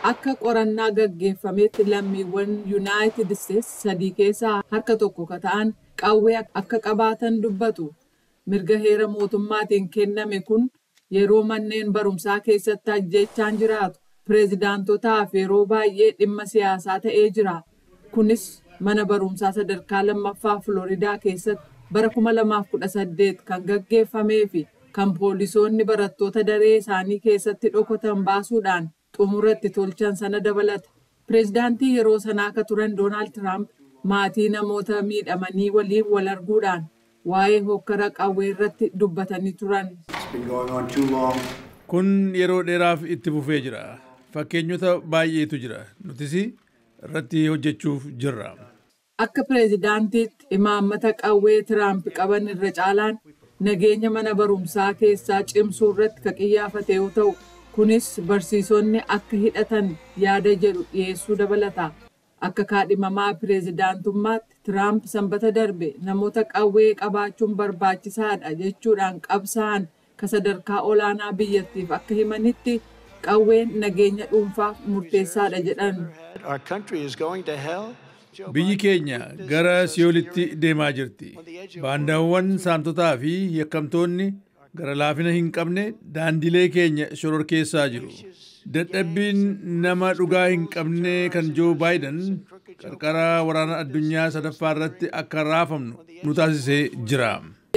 Akka qorannaa gaggeeffametti lammiiwwan Yuunaayitid Isteets 3 keessaa harka tokko ka ta'an qawwee akka qabaatan dubbatu. Mirga heera mootummaatiin kenname kun yeroo manneen barumsaa keessatti ajjeechaan jiraatu pireezidaantotaaf yeroo baay'ee dhimma siyaasaa ta'ee jira. Kunis mana barumsaa sadarkaa lammaffaa Floridaa keessatti bara 2018 kan gaggeeffamee fi kan poolisoonni barattoota daree isaanii keessatti dhokatan baasuudhaan xumuratti tolchan sana dabalata. Pireezidaantii yeroo sanaa akka turan Doonaald Tiraamp maatii namoota miidhamanii waliin wal arguudhaan waa'ee hokkara qawwee irratti dubbatanii turan. Kun yeroo dheeraaf itti fufee jira. Fakkeenyota baay'eetu jira. Nutis irratti hojjechuuf jirra. Akka pireezidaantiitti imaammata qawwee Tiraamp qaban irra caalaan nageenya mana barumsaa keessaa cimsuu irratti ka xiyyeeffate yoo ta'u, kunis barsiisonni akka hidhatan yaada jedhu dhiyeessuu dabalata. Akka kaadhimamaa pireezidaantummaatti Tiraamp sanbata darbe namoota qawwee qabaachuun barbaachisaadha jechuudhaan qabsaa'an ka sadarkaa olaanaa biyyattiif akka himanitti qawween nageenya dhuunfaaf murteessaadha jedhan. Biyyi keenya gara Siyoolitti deemaa jirti. Baandaawwan saamtotaa fi yakkamtoonni gara laafina hin qabne daandilee keenya shororkeessaa jiru. Dadhabbiin nama dhugaa hin qabne kan Joo Baayiden qarqara waraana addunyaa sadaffaa irratti akka raafamnu nu taasisee jira.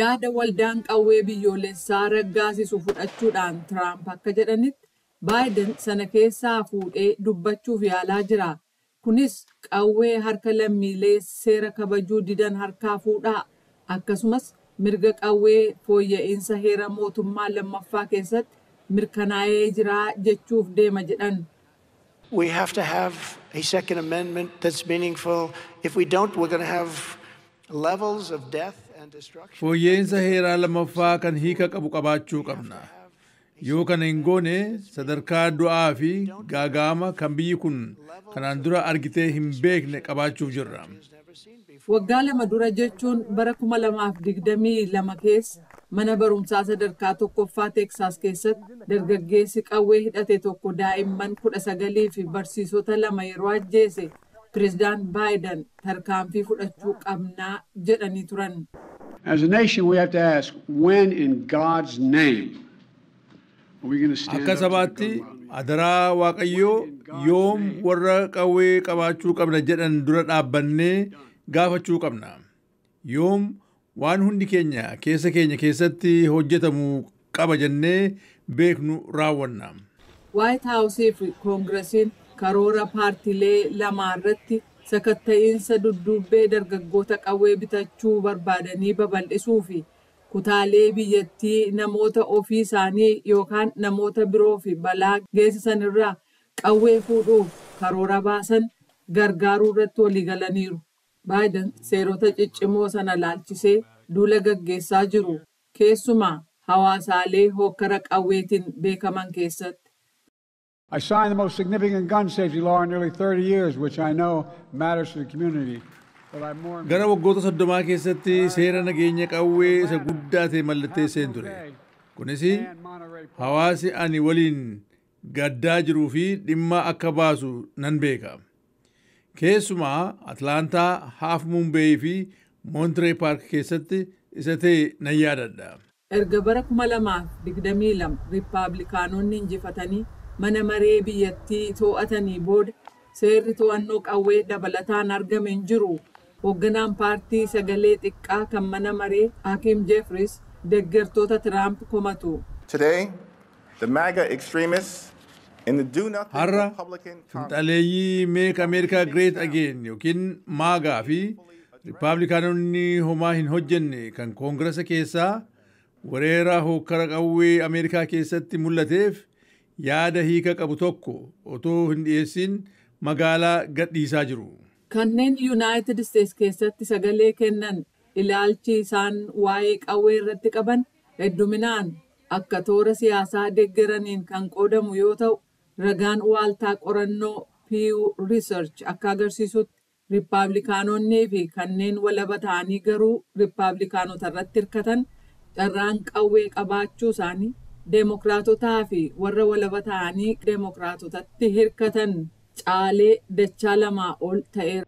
Yaada waldaan qawwee biyyoolessaa raggaasisu fudhachuudhaan Tiraamp akka jedhanitti Baayiden sana keessaa fuudhee dubbachuuf yaalaa jira. Kunis qawwee harka lammiilee seera kabajuu didan harkaa fuudhaa akkasumas mirga qawwee fooyya'insa heera mootummaa lammaffaa keessatti mirkanaa'ee jira jechuuf deema jedhan. We have to have a second amendment that's meaningful. If we don't, we're going to have levels of death and destruction. Fooyya'insa heeraa lammaffaa kan hiika qabu qabaachuu qabna. Yoo kana hin goone sadarkaa du'aa fi gaaga'ama kan biyyi kun kanaan dura argitee hin beekne qabaachuuf jirra. Waggaa 2 dura jechuun bara 2022 keessa mana barumsaa sadarkaa tokkoffaa Teeksaas keessatti dargaggeessi qawwee hidhate tokko daa'imman 19 fi barsiisota 2 yeroo ajjeese pireezidaant Baayiden tarkaanfii fudhachuu qabnaa jedhanii turan. As a nation we have to ask when in God's name akka sabaatti adaraa waaqayyoo yoom warra qawwee qabaachuu qabna jedhan dura dhaabbannee gaafachuu qabna. Yoom waan hundi keenya keessatti hojjetamu qaba jennee beeknu raawwanna. Waayit Haawusii fi Koongiresiin karoora paartiilee lamaa irratti sakatta'iinsa dudduubbee dargaggoota qawwee bitachuu barbaadanii babal'isuu fi kutaalee biyyattii namoota ofii isaanii yookaan namoota biroo fi balaa geessisan irraa qawwee fuudhuuf karoora baasan gargaaruu irratti waliigalaniiru. Baayiden seerota ciccimoo sana laalchisee duula gaggeessaa jiru. Keessumaa hawaasaalee hokkara qawweetiin beekaman keessatti. I signed the most significant gun safety law in nearly 30 years, which I know matters to the community. Gara waggoota 30 keessatti seera nageenya qawwee isa guddaa ta'e mallatteesseen ture. Kunis hawaasi ani waliin gaddaa jiruu fi dhimma akka baasu nan beeka. Keessumaa Atlaantaa, Haaf Muumbeey fi Moontiree Paark keessatti isa ta'e nan yaadadha. Erga bara 2022 Riippaabilikaanonni injifatanii mana maree biyyattii to'atanii booda seerri to'annoo qawwee dabalataan argame hin jiru. Hoogganaan paartii sagalee xiqqaa kan mana maree Hakim Jeffries deeggartoota Tiraamp komatu. Today, the MAGA extremists in the Do Nothing Har'a Republican finxaaleeyyii Make America Great Again yookiin MAGA fi Riippaabilikaanonni homaa hin hojjenne kan Koongiresa keessaa weerara hokkara qawwee Ameerikaa keessatti mul'ateef yaada hiika qabu tokko otoo hin dhiyeessin magaalaa gadhiisaa jiru. Kanneen Yuunaayitid Isteets keessatti sagalee kennan ilaalchi isaan waa'ee qawwee irratti qaban hedduminaan akka toora siyaasaa deeggaraniin kan qoodamu yoo ta'u, ragaan waaltaa qorannoo Pew Research akka agarsiisutti Riippaabilikaanonnii fi kanneen walaba ta'anii garuu Riippaabilikaanota irratti hirkatan carraan qawwee qabaachuu isaanii deemokiraatotaa fi warra walaba ta'anii deemokiraatotatti hirkatan caalee dachaa 2 ol ta'eera.